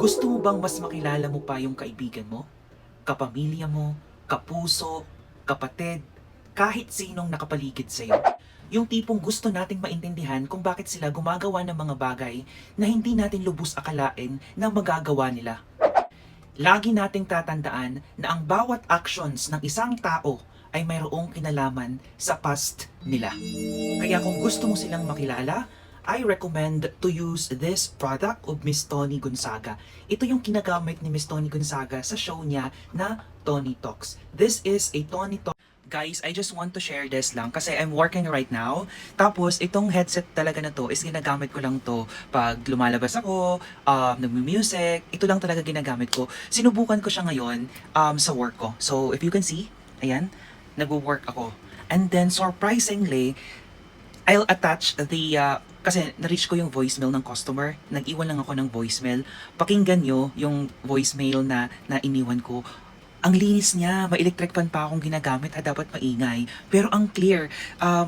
Gusto mo bang mas makilala mo pa yung kaibigan mo? Kapamilya mo, kapuso, kapatid, kahit sinong nakapaligid sa'yo? Yung tipong gusto nating maintindihan kung bakit sila gumagawa ng mga bagay na hindi natin lubos akalain na magagawa nila. Lagi nating tatandaan na ang bawat actions ng isang tao ay mayroong kinalaman sa past nila. Kaya kung gusto mo silang makilala, I recommend to use this product of Miss Tony Gonzaga. Ito yung ginagamit ni Miss Tony Gonzaga sa show niya na Tony Talks. This is a Tony Talk. Guys, I just want to share this lang kasi I'm working right now. Tapos, itong headset talaga na to is ginagamit ko lang to pag lumalabas ako, nagmu-music. Ito lang talaga ginagamit ko. Sinubukan ko siya ngayon sa work ko. So, if you can see, ayan, nagwo-work ako. And then, surprisingly, I'll attach the, kasi na-reach ko yung voicemail ng customer. Nag-iwan lang ako ng voicemail. Pakinggan nyo yung voicemail na iniwan ko. Ang linis niya, may electric fan pa akong ginagamit at dapat maingay. Pero ang clear,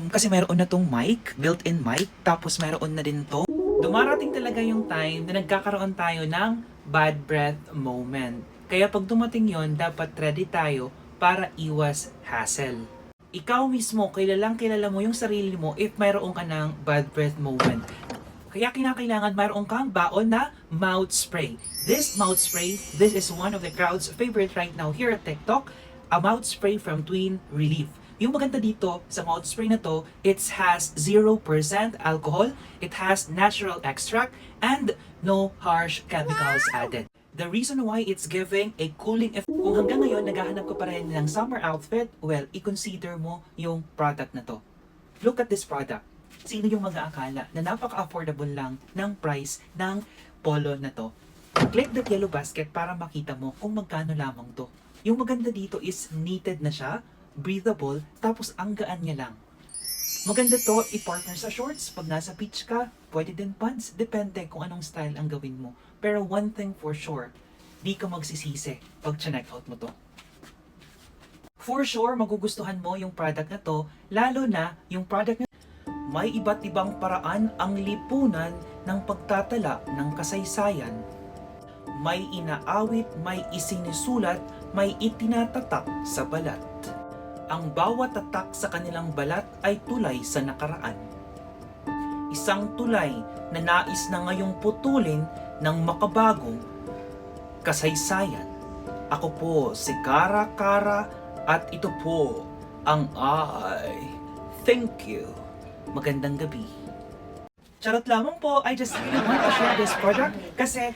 kasi mayroon na tong mic, built-in mic, tapos mayroon na din to. Dumarating talaga yung time na nagkakaroon tayo ng bad breath moment. Kaya pag dumating yon, dapat ready tayo para iwas hassle. Ikaw mismo, kilala mo yung sarili mo if mayroon ka ng bad breath moment. Kaya kinakailangan mayroon kang baon na mouth spray. This mouth spray, this is one of the crowd's favorite right now here at TikTok, a mouth spray from Twin Relief. Yung maganda dito sa mouth spray na to, it has 0% alcohol, it has natural extract, and no harsh chemicals added. The reason why it's giving a cooling effect, kung hanggang ngayon naghahanap ka pa rin ng summer outfit, well, i-consider mo yung product na to. Look at this product. Sino yung mag-aakala na napaka-affordable lang ng price ng polo na to? Click that yellow basket para makita mo kung magkano lamang to. Yung maganda dito is knitted na siya, breathable, tapos ang gaan niya lang. Maganda to i-partner sa shorts. Pag nasa beach ka, pwede din pants. Depende kung anong style ang gawin mo. Pero one thing for sure, di ka magsisisi pag check out mo to. For sure, magugustuhan mo yung product na to, lalo na yung product na may iba't ibang paraan ang lipunan ng pagtatala ng kasaysayan. May inaawit, may isinisulat, may itinatatak sa balat. Ang bawat tatak sa kanilang balat ay tulay sa nakaraan. Isang tulay na nais na ngayong putulin ng makabagong kasaysayan. Ako po si Kara Kara at ito po ang I. Thank you. Magandang gabi. Charot lamang po, I just really want to share this product kasi